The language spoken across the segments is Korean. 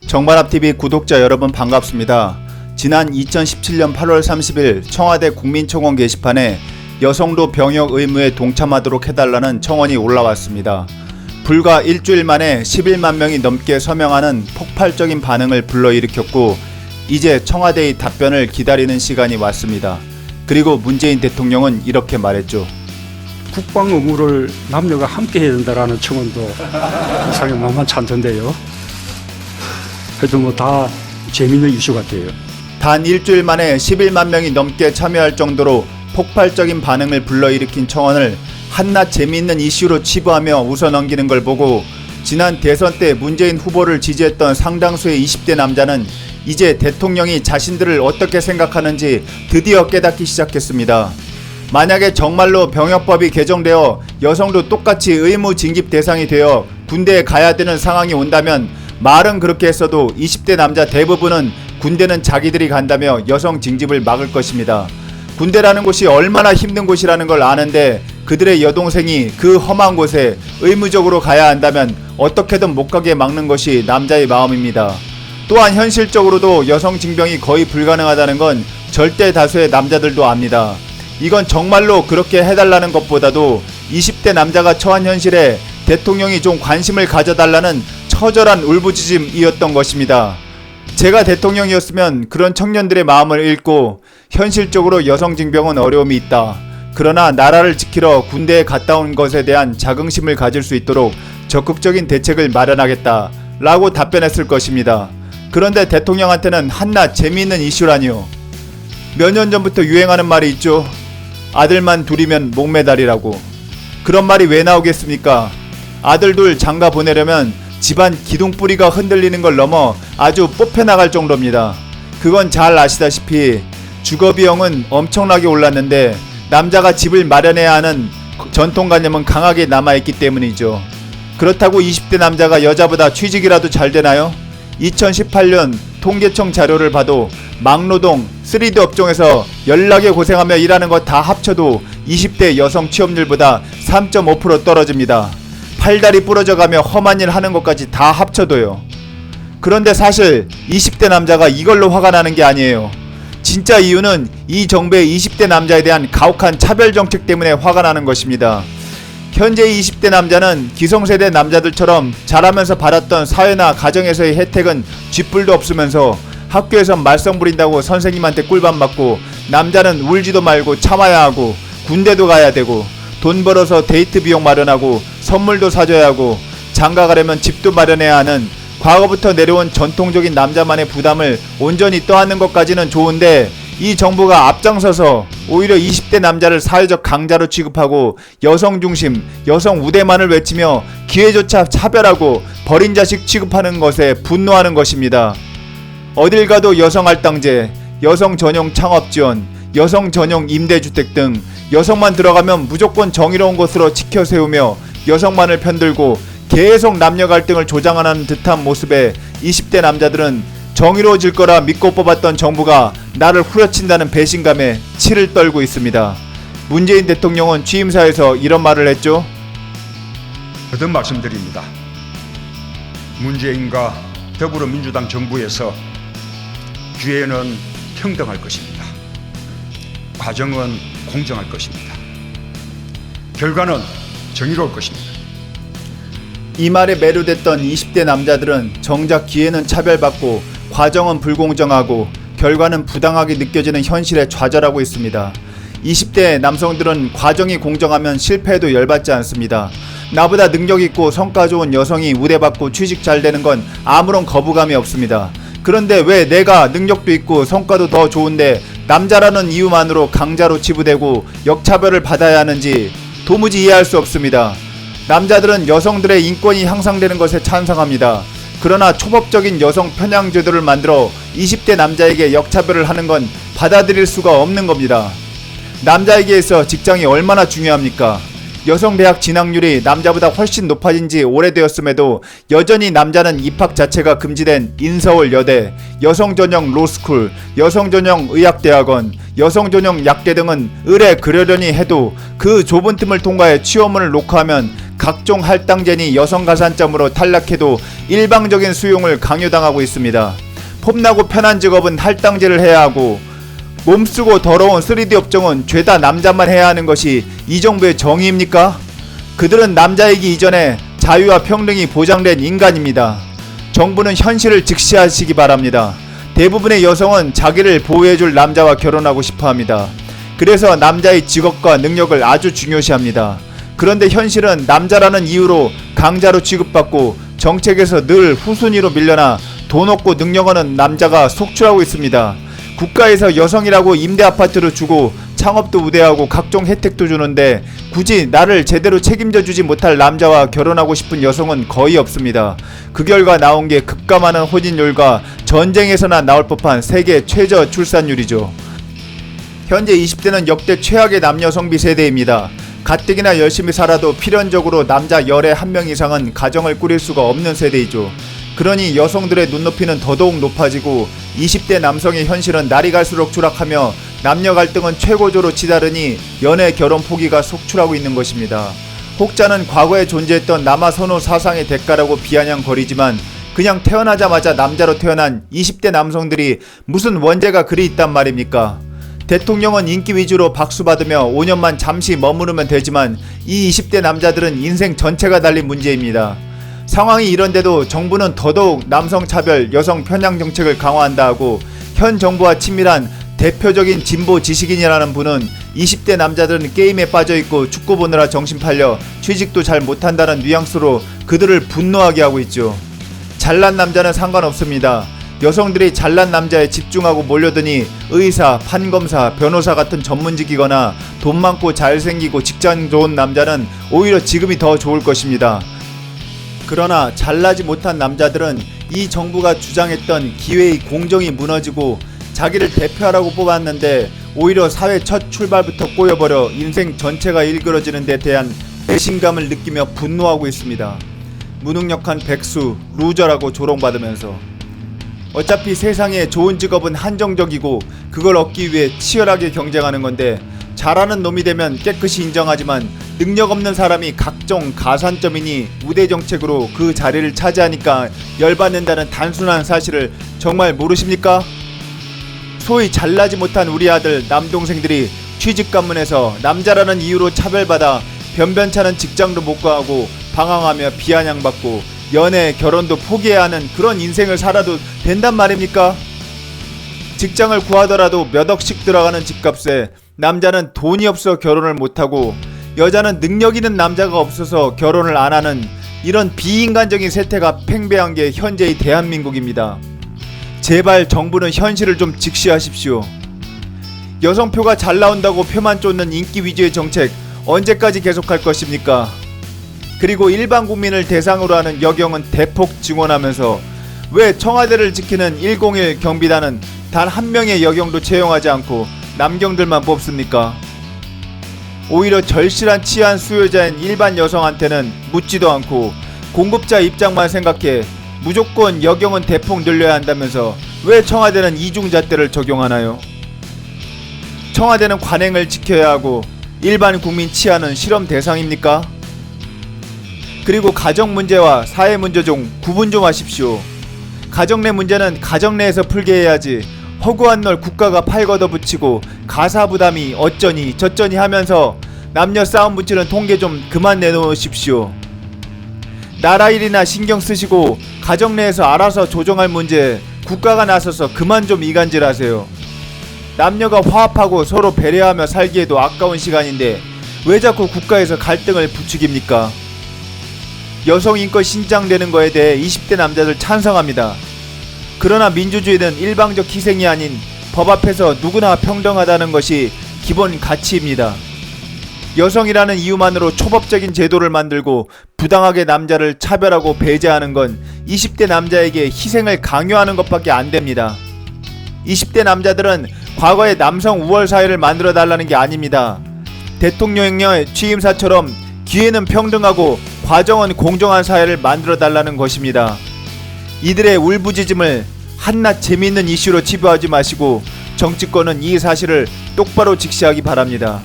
정반합TV 구독자 여러분 반갑습니다. 지난 2017년 8월 30일 청와대 국민청원 게시판에 여성도 병역 의무에 동참하도록 해달라는 청원이 올라왔습니다. 불과 일주일 만에 11만 명이 넘게 서명하는 폭발적인 반응을 불러일으켰고 이제 청와대의 답변을 기다리는 시간이 왔습니다. 그리고 문재인 대통령은 이렇게 말했죠. 국방 의무를 남녀가 함께 해야 된다라는 청원도 이상하게 만만치 않던데요. 그래도 뭐 다 재미있는 이슈 같아요. 단 일주일 만에 11만 명이 넘게 참여할 정도로 폭발적인 반응을 불러일으킨 청원을 한낱 재미있는 이슈로 치부하며 웃어넘기는 걸 보고 지난 대선 때 문재인 후보를 지지했던 상당수의 20대 남자는 이제 대통령이 자신들을 어떻게 생각하는지 드디어 깨닫기 시작했습니다. 만약에 정말로 병역법이 개정되어 여성도 똑같이 의무 징집 대상이 되어 군대에 가야 되는 상황이 온다면 말은 그렇게 했어도 20대 남자 대부분은 군대는 자기들이 간다며 여성 징집을 막을 것입니다. 군대라는 곳이 얼마나 힘든 곳이라는 걸 아는데 그들의 여동생이 그 험한 곳에 의무적으로 가야 한다면 어떻게든 못 가게 막는 것이 남자의 마음입니다. 또한 현실적으로도 여성 징병이 거의 불가능하다는 건 절대 다수의 남자들도 압니다. 이건 정말로 그렇게 해달라는 것보다도 20대 남자가 처한 현실에 대통령이 좀 관심을 가져달라는 처절한 울부짖음이었던 것입니다. 제가 대통령이었으면 그런 청년들의 마음을 읽고 현실적으로 여성 징병은 어려움이 있다. 그러나 나라를 지키러 군대에 갔다 온 것에 대한 자긍심을 가질 수 있도록 적극적인 대책을 마련하겠다 라고 답변했을 것입니다. 그런데 대통령한테는 한낱 재미있는 이슈라니요. 몇 년 전부터 유행하는 말이 있죠. 아들만 둘이면 목매달이라고. 그런 말이 왜 나오겠습니까? 아들 둘 장가 보내려면 집안 기둥뿌리가 흔들리는 걸 넘어 아주 뽑혀나갈 정도입니다. 그건 잘 아시다시피 주거비용은 엄청나게 올랐는데 남자가 집을 마련해야 하는 전통관념은 강하게 남아있기 때문이죠. 그렇다고 20대 남자가 여자보다 취직이라도 잘 되나요? 2018년 통계청 자료를 봐도 막노동, 3D 업종에서 연락에 고생하며 일하는 것 다 합쳐도 20대 여성 취업률보다 3.5% 떨어집니다. 팔다리 부러져가며 험한 일 하는 것까지 다 합쳐도요. 그런데 사실 20대 남자가 이걸로 화가 나는 게 아니에요. 진짜 이유는 이 정부의 20대 남자에 대한 가혹한 차별 정책 때문에 화가 나는 것입니다. 현재 20대 남자는 기성세대 남자들처럼 자라면서 받았던 사회나 가정에서의 혜택은 쥐뿔도 없으면서 학교에선 말썽 부린다고 선생님한테 꿀밤 맞고 남자는 울지도 말고 참아야 하고 군대도 가야 되고 돈 벌어서 데이트 비용 마련하고 선물도 사줘야 하고 장가 가려면 집도 마련해야 하는 과거부터 내려온 전통적인 남자만의 부담을 온전히 떠안는 것까지는 좋은데 이 정부가 앞장서서 오히려 20대 남자를 사회적 강자로 취급하고 여성 중심, 여성 우대만을 외치며 기회조차 차별하고 버린 자식 취급하는 것에 분노하는 것입니다. 어딜 가도 여성 할당제, 여성 전용 창업 지원, 여성 전용 임대주택 등 여성만 들어가면 무조건 정의로운 것으로 지켜 세우며 여성만을 편들고 계속 남녀 갈등을 조장하는 듯한 모습에 20대 남자들은 정의로워질 거라 믿고 뽑았던 정부가 나를 후려친다는 배신감에 치를 떨고 있습니다. 문재인 대통령은 취임사에서 이런 말을 했죠. 거듭 말씀드립니다. 문재인과 더불어민주당 정부에서 기회는 평등할 것입니다. 과정은 공정할 것입니다. 결과는 정의로울 것입니다. 이 말에 매료됐던 20대 남자들은 정작 기회는 차별받고 과정은 불공정하고 결과는 부당하게 느껴지는 현실에 좌절하고 있습니다. 20대 남성들은 과정이 공정하면 실패해도 열받지 않습니다. 나보다 능력있고 성과 좋은 여성이 우대받고 취직 잘 되는 건 아무런 거부감이 없습니다. 그런데 왜 내가 능력도 있고 성과도 더 좋은데 남자라는 이유만으로 강자로 치부되고 역차별을 받아야 하는지 도무지 이해할 수 없습니다. 남자들은 여성들의 인권이 향상되는 것에 찬성합니다. 그러나 초법적인 여성 편향 제도를 만들어 20대 남자에게 역차별을 하는 건 받아들일 수가 없는 겁니다. 남자에게서 직장이 얼마나 중요합니까? 여성 대학 진학률이 남자보다 훨씬 높아진 지 오래되었음에도 여전히 남자는 입학 자체가 금지된 인서울 여대, 여성 전용 로스쿨, 여성 전용 의학대학원, 여성 전용 약대 등은 의뢰 그러려니 해도 그 좁은 틈을 통과해 취업문을 놓고 하면 각종 할당제니 여성 가산점으로 탈락해도 일방적인 수용을 강요당하고 있습니다. 폼나고 편한 직업은 할당제를 해야 하고 몸쓰고 더러운 3D 업종은 죄다 남자만 해야 하는 것이 이 정부의 정의입니까? 그들은 남자이기 이전에 자유와 평등이 보장된 인간입니다. 정부는 현실을 직시하시기 바랍니다. 대부분의 여성은 자기를 보호해줄 남자와 결혼하고 싶어합니다. 그래서 남자의 직업과 능력을 아주 중요시합니다. 그런데 현실은 남자라는 이유로 강자로 취급받고 정책에서 늘 후순위로 밀려나 돈 없고 능력 없는 남자가 속출하고 있습니다. 국가에서 여성이라고 임대 아파트를 주고 창업도 우대하고 각종 혜택도 주는데 굳이 나를 제대로 책임져 주지 못할 남자와 결혼하고 싶은 여성은 거의 없습니다. 그 결과 나온 게 급감하는 혼인율과 전쟁에서나 나올 법한 세계 최저 출산율이죠. 현재 20대는 역대 최악의 남녀 성비 세대입니다. 가뜩이나 열심히 살아도 필연적으로 남자 열의 한 명 이상은 가정을 꾸릴 수가 없는 세대이죠. 그러니 여성들의 눈높이는 더더욱 높아지고 20대 남성의 현실은 날이 갈수록 추락하며 남녀 갈등은 최고조로 치달으니 연애 결혼 포기가 속출하고 있는 것입니다. 혹자는 과거에 존재했던 남아 선호 사상의 대가라고 비아냥거리지만 그냥 태어나자마자 남자로 태어난 20대 남성들이 무슨 원죄가 그리 있단 말입니까? 대통령은 인기 위주로 박수받으며 5년만 잠시 머무르면 되지만 이 20대 남자들은 인생 전체가 달린 문제입니다. 상황이 이런데도 정부는 더더욱 남성차별, 여성 편향 정책을 강화한다 하고 현 정부와 친밀한 대표적인 진보 지식인이라는 분은 20대 남자들은 게임에 빠져있고 축구 보느라 정신 팔려 취직도 잘 못한다는 뉘앙스로 그들을 분노하게 하고 있죠. 잘난 남자는 상관없습니다. 여성들이 잘난 남자에 집중하고 몰려드니 의사, 판검사, 변호사 같은 전문직이거나 돈 많고 잘생기고 직장 좋은 남자는 오히려 지금이 더 좋을 것입니다. 그러나 잘나지 못한 남자들은 이 정부가 주장했던 기회의 공정이 무너지고 자기를 대표하라고 뽑았는데 오히려 사회 첫 출발부터 꼬여버려 인생 전체가 일그러지는 데 대한 배신감을 느끼며 분노하고 있습니다. 무능력한 백수, 루저라고 조롱받으면서 어차피 세상에 좋은 직업은 한정적이고 그걸 얻기 위해 치열하게 경쟁하는 건데 잘하는 놈이 되면 깨끗이 인정하지만 능력 없는 사람이 각종 가산점이니 우대정책으로 그 자리를 차지하니까 열받는다는 단순한 사실을 정말 모르십니까? 소위 잘나지 못한 우리 아들 남동생들이 취직관문에서 남자라는 이유로 차별받아 변변찮은 직장도 못 구하고 방황하며 비아냥받고 연애, 결혼도 포기해야 하는 그런 인생을 살아도 된단 말입니까? 직장을 구하더라도 몇 억씩 들어가는 집값에 남자는 돈이 없어 결혼을 못하고 여자는 능력 있는 남자가 없어서 결혼을 안 하는 이런 비인간적인 세태가 팽배한 게 현재의 대한민국입니다. 제발 정부는 현실을 좀 직시하십시오. 여성표가 잘 나온다고 표만 쫓는 인기 위주의 정책 언제까지 계속할 것입니까? 그리고 일반 국민을 대상으로 하는 여경은 대폭 증원하면서 왜 청와대를 지키는 101 경비단은 단 한 명의 여경도 채용하지 않고 남경들만 뽑습니까? 오히려 절실한 치안 수요자인 일반 여성한테는 묻지도 않고 공급자 입장만 생각해 무조건 여경은 대폭 늘려야 한다면서 왜 청와대는 이중잣대를 적용하나요? 청와대는 관행을 지켜야 하고 일반 국민 치안은 실험 대상입니까? 그리고 가정 문제와 사회 문제 중 구분 좀 하십시오. 가정 내 문제는 가정 내에서 풀게 해야지 허구한 널 국가가 팔 걷어붙이고 가사 부담이 어쩌니 저쩌니 하면서 남녀 싸움 붙이는 통계 좀 그만 내놓으십시오. 나라 일이나 신경 쓰시고 가정 내에서 알아서 조정할 문제 국가가 나서서 그만 좀 이간질하세요. 남녀가 화합하고 서로 배려하며 살기에도 아까운 시간인데 왜 자꾸 국가에서 갈등을 부추깁니까? 여성인권 신장되는 거에 대해 20대 남자들 찬성합니다. 그러나 민주주의는 일방적 희생이 아닌 법 앞에서 누구나 평등하다는 것이 기본 가치입니다. 여성이라는 이유만으로 초법적인 제도를 만들고 부당하게 남자를 차별하고 배제하는 건 20대 남자에게 희생을 강요하는 것밖에 안 됩니다. 20대 남자들은 과거의 남성 우월 사회를 만들어 달라는 게 아닙니다. 대통령의 취임사처럼 기회는 평등하고 과정은 공정한 사회를 만들어 달라는 것입니다. 이들의 울부짖음을 한낱 재미있는 이슈로 치부하지 마시고 정치권은 이 사실을 똑바로 직시하기 바랍니다.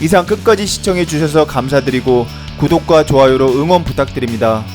이상 끝까지 시청해 주셔서 감사드리고 구독과 좋아요로 응원 부탁드립니다.